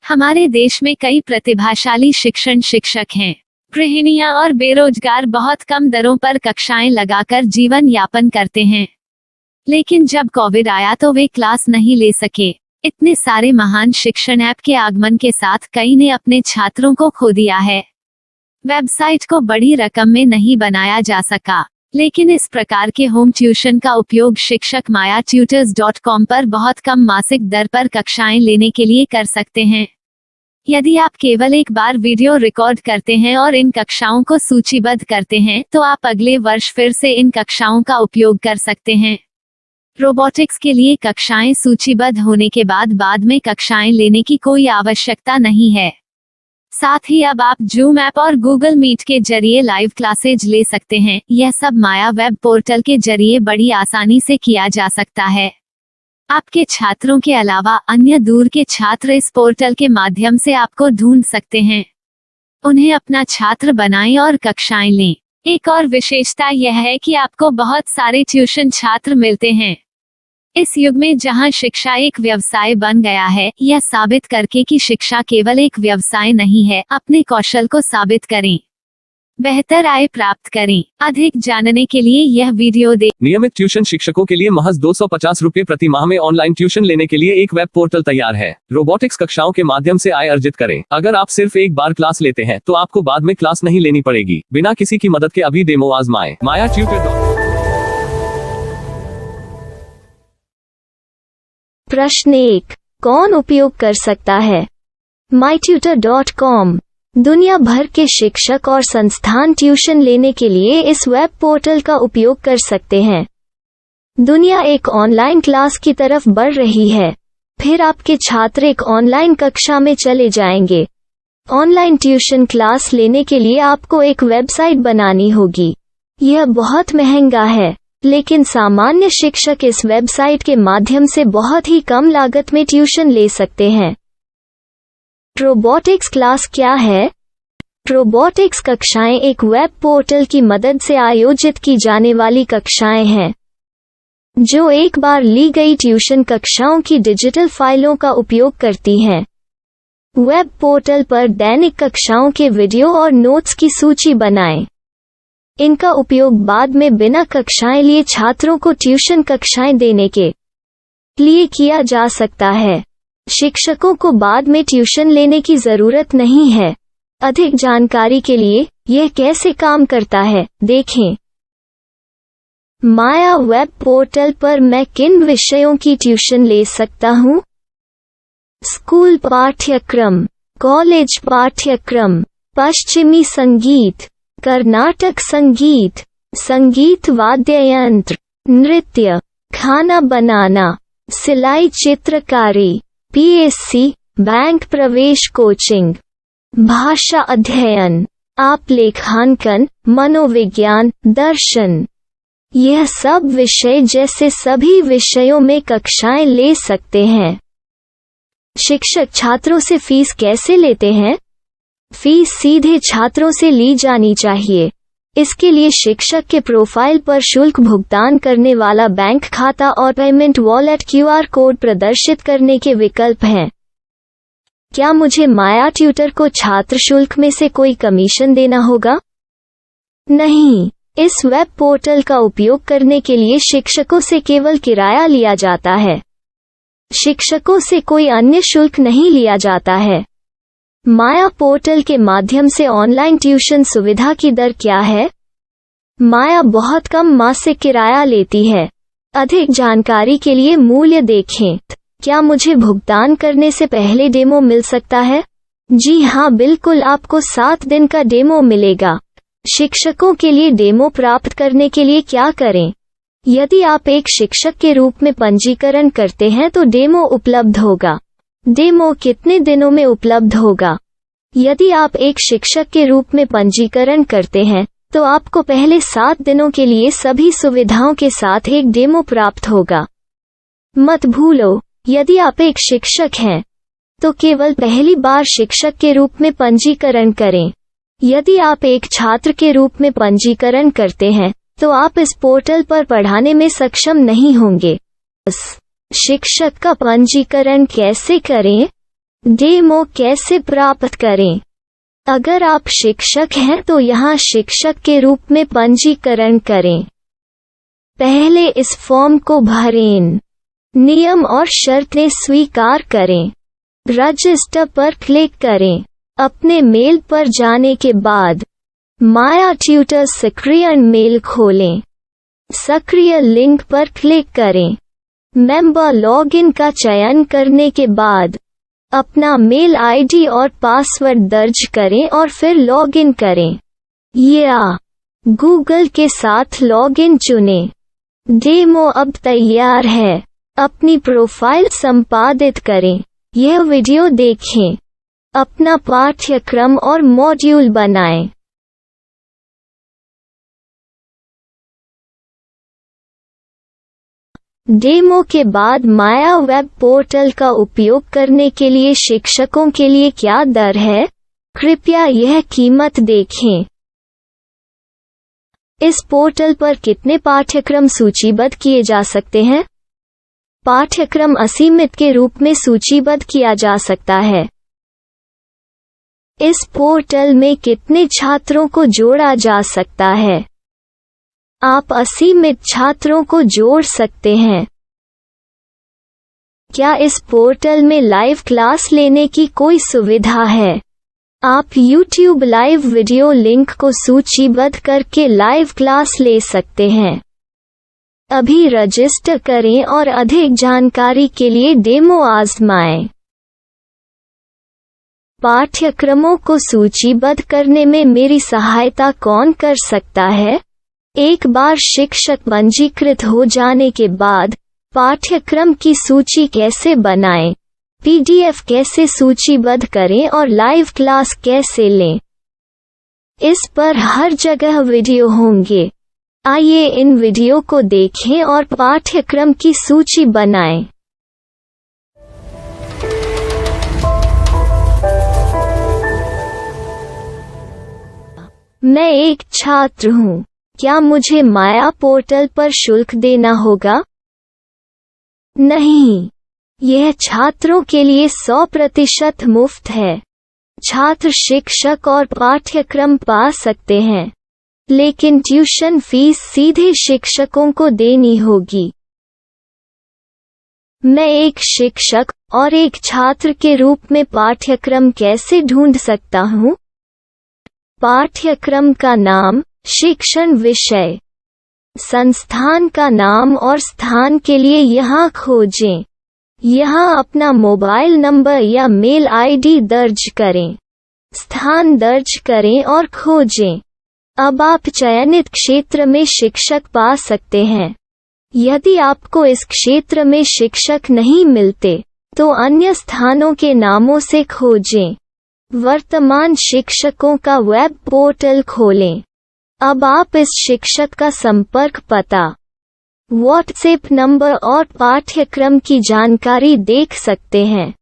हमारे देश में कई प्रतिभाशाली शिक्षण शिक्षक हैं। गृहिणियां और बेरोजगार बहुत कम दरों पर कक्षाएं लगाकर जीवन यापन करते हैं। लेकिन जब कोविड आया तो वे क्लास नहीं ले सके। इतने सारे महान शिक्षण ऐप के आगमन के साथ कई ने अपने छात्रों को खो दिया है। वेबसाइट को बड़ी रकम में नहीं बनाया जा सका, लेकिन इस प्रकार के होम ट्यूशन का उपयोग शिक्षक myatutors.com पर बहुत कम मासिक दर पर कक्षाएं लेने के लिए कर सकते हैं। यदि आप केवल एक बार वीडियो रिकॉर्ड करते हैं और इन कक्षाओं को सूचीबद्ध करते हैं तो आप अगले वर्ष फिर से इन कक्षाओं का उपयोग कर सकते हैं। रोबोटिक्स के लिए कक्षाएं सूचीबद्ध होने के बाद में कक्षाएं लेने की कोई आवश्यकता नहीं है। साथ ही अब आप जूम ऐप और गूगल मीट के जरिए लाइव क्लासेज ले सकते हैं। यह सब माया वेब पोर्टल के जरिए बड़ी आसानी से किया जा सकता है। आपके छात्रों के अलावा अन्य दूर के छात्र इस पोर्टल के माध्यम से आपको ढूंढ सकते हैं। उन्हें अपना छात्र बनाएं और कक्षाएं लें। एक और विशेषता यह है कि आपको बहुत सारे ट्यूशन छात्र मिलते हैं। इस युग में जहां शिक्षा एक व्यवसाय बन गया है, यह साबित करके कि शिक्षा केवल एक व्यवसाय नहीं है, अपने कौशल को साबित करें, बेहतर आय प्राप्त करें। अधिक जानने के लिए यह वीडियो देखें। नियमित ट्यूशन शिक्षकों के लिए महज 250 रुपए प्रति माह में ऑनलाइन ट्यूशन लेने के लिए एक वेब पोर्टल तैयार है। रोबोटिक्स कक्षाओं के माध्यम से आय अर्जित करें। अगर आप सिर्फ एक बार क्लास लेते हैं तो आपको बाद में क्लास नहीं लेनी पड़ेगी। बिना किसी की मदद के अभी डेमो आजमाएं। myatutors.com। प्रश्न 1, कौन उपयोग कर सकता है? mytutor.com दुनिया भर के शिक्षक और संस्थान ट्यूशन लेने के लिए इस वेब पोर्टल का उपयोग कर सकते हैं। दुनिया एक ऑनलाइन क्लास की तरफ बढ़ रही है। फिर आपके छात्र एक ऑनलाइन कक्षा में चले जाएंगे। ऑनलाइन ट्यूशन क्लास लेने के लिए आपको एक वेबसाइट बनानी होगी। यह बहुत महंगा है, लेकिन सामान्य शिक्षक इस वेबसाइट के माध्यम से बहुत ही कम लागत में ट्यूशन ले सकते हैं। रोबोटिक्स क्लास क्या है? रोबोटिक्स कक्षाएं एक वेब पोर्टल की मदद से आयोजित की जाने वाली कक्षाएं हैं, जो एक बार ली गई ट्यूशन कक्षाओं की डिजिटल फाइलों का उपयोग करती हैं। वेब पोर्टल पर दैनिक कक्षाओं के वीडियो और नोट्स की सूची बनाएं। इनका उपयोग बाद में बिना कक्षाएं लिए छात्रों को ट्यूशन कक्षाएं देने के लिए किया जा सकता है। शिक्षकों को बाद में ट्यूशन लेने की जरूरत नहीं है। अधिक जानकारी के लिए यह कैसे काम करता है, देखें। माया वेब पोर्टल पर मैं किन विषयों की ट्यूशन ले सकता हूँ? स्कूल पाठ्यक्रम, कॉलेज पाठ्यक्रम, पश्चिमी संगीत, कर्नाटक संगीत, संगीत वाद्य यंत्र, नृत्य, खाना बनाना, सिलाई चित्रकारी, पीएससी, बैंक प्रवेश कोचिंग, भाषा अध्ययन, आप लेखांकन, मनोविज्ञान, दर्शन। यह सब विषय जैसे सभी विषयों में कक्षाएं ले सकते हैं। शिक्षक छात्रों से फीस कैसे लेते हैं? फीस सीधे छात्रों से ली जानी चाहिए। इसके लिए शिक्षक के प्रोफाइल पर शुल्क भुगतान करने वाला बैंक खाता और पेमेंट वॉलेट क्यूआर कोड प्रदर्शित करने के विकल्प हैं। क्या मुझे माया ट्यूटर को छात्र शुल्क में से कोई कमीशन देना होगा? नहीं, इस वेब पोर्टल का उपयोग करने के लिए शिक्षकों से केवल किराया लिया जाता है। शिक्षकों से कोई अन्य शुल्क नहीं लिया जाता है। माया पोर्टल के माध्यम से ऑनलाइन ट्यूशन सुविधा की दर क्या है? माया बहुत कम मासिक किराया लेती है। अधिक जानकारी के लिए मूल्य देखें। क्या मुझे भुगतान करने से पहले डेमो मिल सकता है? जी हाँ, बिल्कुल, आपको 7 दिन का डेमो मिलेगा। शिक्षकों के लिए डेमो प्राप्त करने के लिए क्या करें? यदि आप एक शिक्षक के रूप में पंजीकरण करते हैं तो डेमो उपलब्ध होगा। डेमो कितने दिनों में उपलब्ध होगा? यदि आप एक शिक्षक के रूप में पंजीकरण करते हैं तो आपको पहले 7 दिनों के लिए सभी सुविधाओं के साथ एक डेमो प्राप्त होगा। मत भूलो, यदि आप एक शिक्षक हैं तो केवल पहली बार शिक्षक के रूप में पंजीकरण करें। यदि आप एक छात्र के रूप में पंजीकरण करते हैं तो आप इस पोर्टल पर पढ़ाने में सक्षम नहीं होंगे। शिक्षक का पंजीकरण कैसे करें? डेमो कैसे प्राप्त करें? अगर आप शिक्षक हैं तो यहाँ शिक्षक के रूप में पंजीकरण करें। पहले इस फॉर्म को भरें। नियम और शर्तें स्वीकार करें। रजिस्टर पर क्लिक करें। अपने मेल पर जाने के बाद माया ट्यूटर सक्रिय मेल खोलें। सक्रिय लिंक पर क्लिक करें। मेंबर लॉगिन का चयन करने के बाद अपना मेल आईडी और पासवर्ड दर्ज करें और फिर लॉगिन करें या गूगल के साथ लॉगिन चुनें। डेमो अब तैयार है। अपनी प्रोफाइल संपादित करें। यह वीडियो देखें। अपना पाठ्यक्रम और मॉड्यूल बनाएं। डेमो के बाद माया वेब पोर्टल का उपयोग करने के लिए शिक्षकों के लिए क्या दर है? कृपया यह कीमत देखें। इस पोर्टल पर कितने पाठ्यक्रम सूचीबद्ध किए जा सकते हैं? पाठ्यक्रम असीमित के रूप में सूचीबद्ध किया जा सकता है। इस पोर्टल में कितने छात्रों को जोड़ा जा सकता है? आप असीमित छात्रों को जोड़ सकते हैं। क्या इस पोर्टल में लाइव क्लास लेने की कोई सुविधा है? आप YouTube लाइव वीडियो लिंक को सूचीबद्ध करके लाइव क्लास ले सकते हैं। अभी रजिस्टर करें और अधिक जानकारी के लिए डेमो आजमाएं। पाठ्यक्रमों को सूचीबद्ध करने में मेरी सहायता कौन कर सकता है? एक बार शिक्षक पंजीकृत हो जाने के बाद पाठ्यक्रम की सूची कैसे बनाएं? PDF कैसे सूचीबद्ध करें और लाइव क्लास कैसे लें? इस पर हर जगह वीडियो होंगे। आइए इन वीडियो को देखें और पाठ्यक्रम की सूची बनाएं। मैं एक छात्र हूँ। क्या मुझे माया पोर्टल पर शुल्क देना होगा? नहीं, यह छात्रों के लिए 100% मुफ्त है। छात्र शिक्षक और पाठ्यक्रम पा सकते हैं, लेकिन ट्यूशन फीस सीधे शिक्षकों को देनी होगी। मैं एक शिक्षक और एक छात्र के रूप में पाठ्यक्रम कैसे ढूंढ सकता हूँ? पाठ्यक्रम का नाम, शिक्षण विषय, संस्थान का नाम और स्थान के लिए यहाँ खोजें। यहाँ अपना मोबाइल नंबर या मेल आईडी दर्ज करें। स्थान दर्ज करें और खोजें। अब आप चयनित क्षेत्र में शिक्षक पा सकते हैं। यदि आपको इस क्षेत्र में शिक्षक नहीं मिलते, तो अन्य स्थानों के नामों से खोजें। वर्तमान शिक्षकों का वेब पोर्टल खोलें। अब आप इस शिक्षक का संपर्क पता, व्हाट्सएप नंबर और पाठ्यक्रम की जानकारी देख सकते हैं।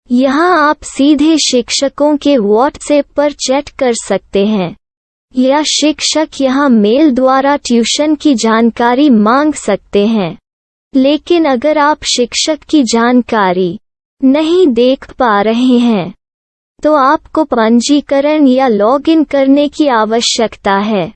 यहाँ आप सीधे शिक्षकों के व्हाट्सएप पर चैट कर सकते हैं या शिक्षक यहाँ मेल द्वारा ट्यूशन की जानकारी मांग सकते हैं। लेकिन अगर आप शिक्षक की जानकारी नहीं देख पा रहे हैं, तो आपको पंजीकरण या लॉगिन करने की आवश्यकता है।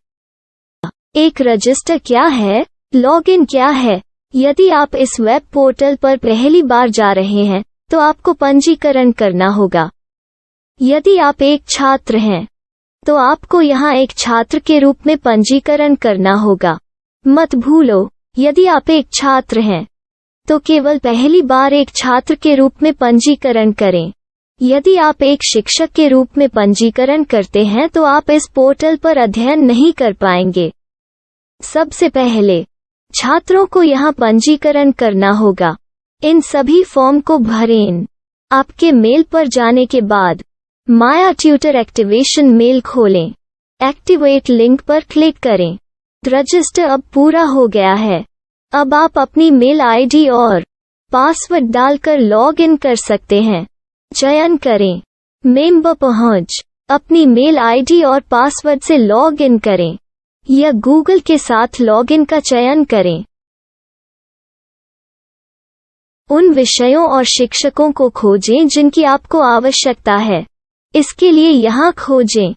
एक रजिस्टर क्या है? लॉगिन क्या है? यदि आप इस वेब पोर्टल पर पहली बार जा रहे हैं, तो आपको पंजीकरण करना होगा। यदि आप एक छात्र हैं, तो आपको यहाँ एक छात्र के रूप में पंजीकरण करना होगा। मत भूलो, यदि आप एक छात्र हैं, तो केवल पहली बार एक छात्र के रूप में पंजीकरण करें। यदि आप एक शिक्षक के रूप में पंजीकरण करते हैं, तो आप इस पोर्टल पर अध्ययन नहीं कर पाएंगे। सबसे पहले छात्रों को यहाँ पंजीकरण करना होगा। इन सभी फॉर्म को भरें। आपके मेल पर जाने के बाद माया ट्यूटर एक्टिवेशन मेल खोलें। एक्टिवेट लिंक पर क्लिक करें। रजिस्टर अब पूरा हो गया है। अब आप अपनी मेल आईडी और पासवर्ड डालकर लॉग इन कर सकते हैं। चयन करें मेंबर पहुंच। अपनी मेल आईडी और पासवर्ड से लॉग इन करें या गूगल के साथ लॉगिन का चयन करें। उन विषयों और शिक्षकों को खोजें जिनकी आपको आवश्यकता है। इसके लिए यहाँ खोजें।